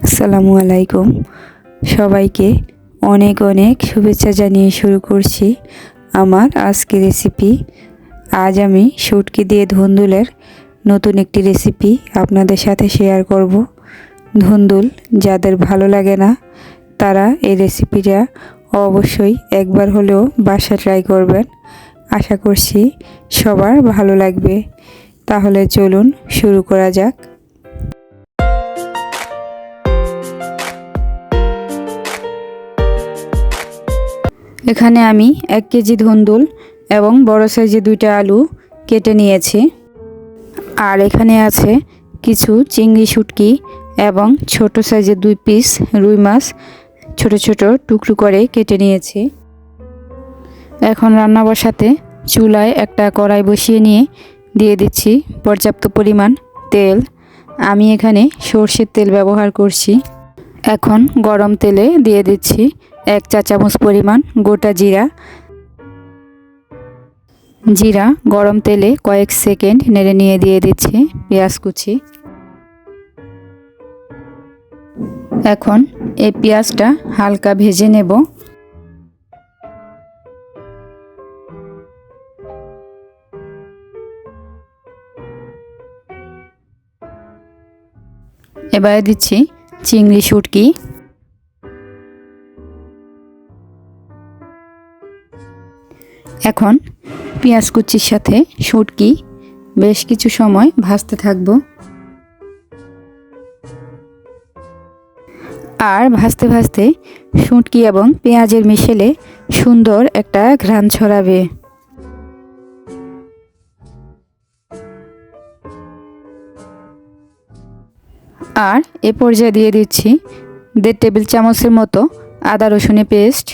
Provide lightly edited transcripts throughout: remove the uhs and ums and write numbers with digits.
আসসালামু আলাইকুম। সবাইকে অনেক অনেক শুভেচ্ছা জানিয়ে শুরু করছি আমার আজকের রেসিপি। আজ আমি শুটকি দিয়ে ধুন্দুলের নতুন একটি রেসিপি আপনাদের সাথে শেয়ার করব। ধুন্দুল যাদের ভালো লাগে না তারা এই রেসিপিটা অবশ্যই একবার হলেও বাসায় ট্রাই করবেন। আশা করছি সবার ভালো লাগবে। তাহলে চলুন শুরু করা যাক। এখানে আমি 1 কেজি ধুন্দুল এবং বড় সাইজের 2টা আলু কেটে নিয়েছি। আর এখানে আছে কিছু চিংড়ি শুটকি এবং ছোট সাইজের 2 পিস রুই মাছ ছোট ছোট টুকরো করে কেটে নিয়েছি। এখন রান্না বসাতে চুলায় একটা কড়াই বসিয়ে নিয়ে দিয়ে দিচ্ছি পর্যাপ্ত পরিমাণ তেল। আমি এখানে সরষের তেল ব্যবহার করছি। এখন গরম তেলে দিয়ে দিচ্ছি 1 চা চামচ পরিমাণ গোটা জিরা। জিরা গরম তেলে কয়েক সেকেন্ড নেড়ে নিয়ে দিয়ে দিচ্ছি পেঁয়াজ কুচি। এখন এই পেঁয়াজটা হালকা ভেজে নেব। এবারে দিচ্ছি চিংড়ি শুটকি। এখন পেঁয়াজ কুচির সাথে শুটকি বেশ কিছু সময় ভাজতে থাকব। আর ভাজতে ভাজতে শুটকি এবং পেঁয়াজের মিশেলে সুন্দর একটা ঘ্রাণ ছড়াবে। আর এ পর্যায়ে দিয়ে দিচ্ছি 1.5 টেবিল চামচের মতো আদা রসুনের পেস্ট।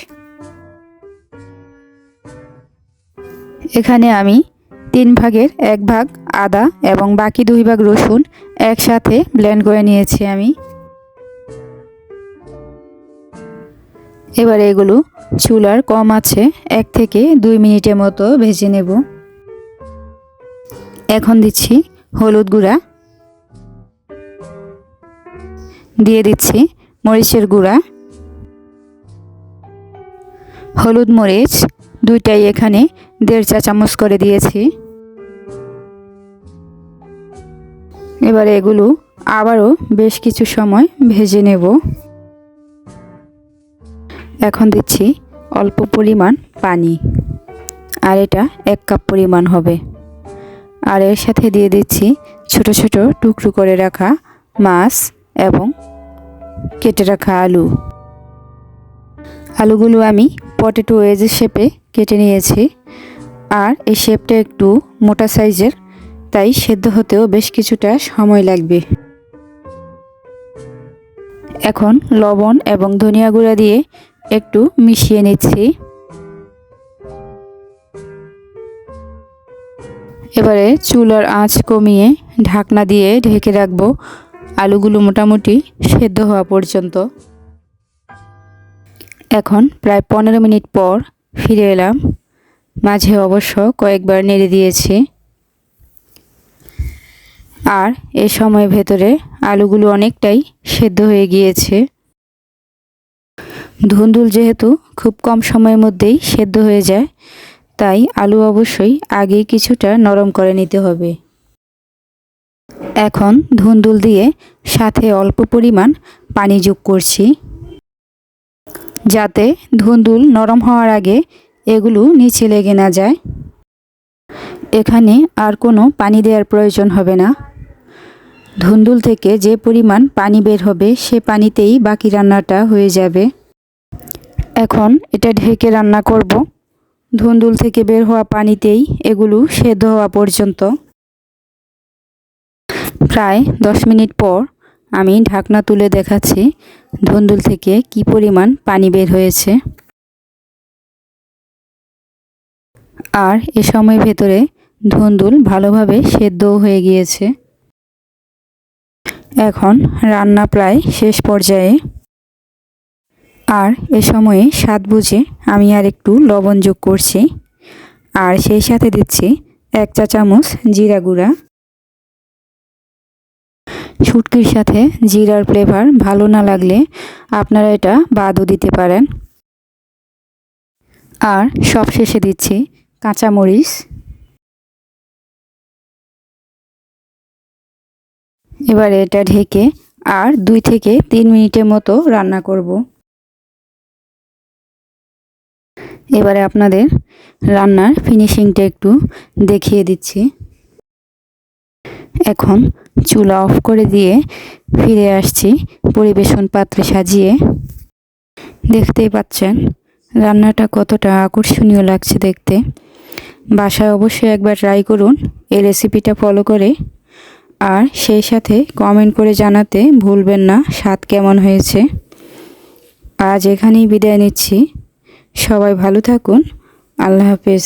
এখানে আমি 3 ভাগের 1 ভাগ আদা এবং বাকি 2 ভাগ রসুন একসাথে ব্লেন্ড করে নিয়েছি আমি। এবারে এগুলো চুলার কম আঁচে 1 থেকে 2 মিনিটের মতো ভেজে নেব। এখন দিচ্ছি হলুদ গুঁড়া, দিয়ে দিচ্ছি মরিচের গুঁড়া। হলুদ মরিচ দুইটাই এখানে 1.5 চা চামচ করে দিয়েছি। এবারে এগুলো আবারও বেশ কিছু সময় ভেজে নেব। এখন দিচ্ছি অল্প পরিমাণ পানি, আর এটা 1 কাপ পরিমাণ হবে। আর এর সাথে দিয়ে দিচ্ছি ছোট ছোট টুকরো করে রাখা মাছ এবং কেটে রাখা আলু। আলুগুলো আমি পটেটো ওয়েজ শেপে কেটে নিয়েছি। আর এই শেপটা একটু মোটা সাইজের, তাই সেদ্ধ হতেও বেশ কিছুটা সময় লাগবে। এখন লবণ এবং ধনিয়া গুঁড়া দিয়ে একটু মিশিয়ে নিচ্ছি। এবারে চুলার আঁচ কমিয়ে ঢাকনা দিয়ে ঢেকে রাখবো আলুগুলো মোটামুটি সেদ্ধ হওয়া পর্যন্ত। এখন প্রায় 15 মিনিট পর ফিরে এলাম। মাঝে অবশ্য কয়েকবার নেড়ে দিয়েছি। আর এই সময়ের ভেতরে আলুগুলো অনেকটাই সেদ্ধ হয়ে গিয়েছে। ধুন্দুল যেহেতু খুব কম সময়ের মধ্যেই সেদ্ধ হয়ে যায়, তাই আলু অবশ্যই আগেই কিছুটা নরম করে নিতে হবে। এখন ধুন্দুল দিয়ে সাথে অল্প পরিমাণ পানি যোগ করছি, যাতে ধুন্দুল নরম হওয়ার আগে এগুলো নিচে লেগে না যায়। এখানে আর কোনো পানি দেওয়ার প্রয়োজন হবে না। ধুন্দুল থেকে যে পরিমাণ পানি বের হবে সে পানিতেই বাকি রান্নাটা হয়ে যাবে। এখন এটা ঢেকে রান্না করব ধুন্দুল থেকে বের হওয়া পানিতেই এগুলো সেদ্ধ হওয়া পর্যন্ত। প্রায় 10 মিনিট পর আমি ঢাকনা তুলে দেখাচ্ছি ধুন্দুল থেকে কি পরিমাণ পানি বের হয়েছে। আর এ সময়ের ভেতরে ধুন্দুল ভালোভাবে সেদ্ধও হয়ে গিয়েছে। এখন রান্না প্রায় শেষ পর্যায়ে। আর এ সময়ে স্বাদ বুঝে আমি আর একটু লবণ যোগ করছি। আর সেই সাথে দিচ্ছি 1 চা চামচ জিরা গুঁড়া। শুটকির সাথে জিরার ফ্লেভার ভালো না লাগলে আপনারা এটা বাদও দিতে পারেন। আর সবশেষে দিচ্ছি কাঁচামরিচ। এবারে এটা ঢেকে আর 2 থেকে 3 মিনিটের মতো রান্না করব। এবারে আপনাদের রান্নার ফিনিশিংটা একটু দেখিয়ে দিচ্ছি। এখন চুলা অফ করে দিয়ে ফিরে আসছি পরিবেশন পাত্রে সাজিয়ে। দেখতেই পাচ্ছেন রান্নাটা কতটা আকর্ষণীয় লাগছে দেখতে। বাসায় অবশ্যই একবার ট্রাই করুন এই রেসিপিটা ফলো করে। আর সেই সাথে কমেন্ট করে জানাতে ভুলবেন না স্বাদ কেমন হয়েছে। আজ এখানেই বিদায় নিচ্ছি। সবাই ভালো থাকুন। আল্লাহ হাফেজ।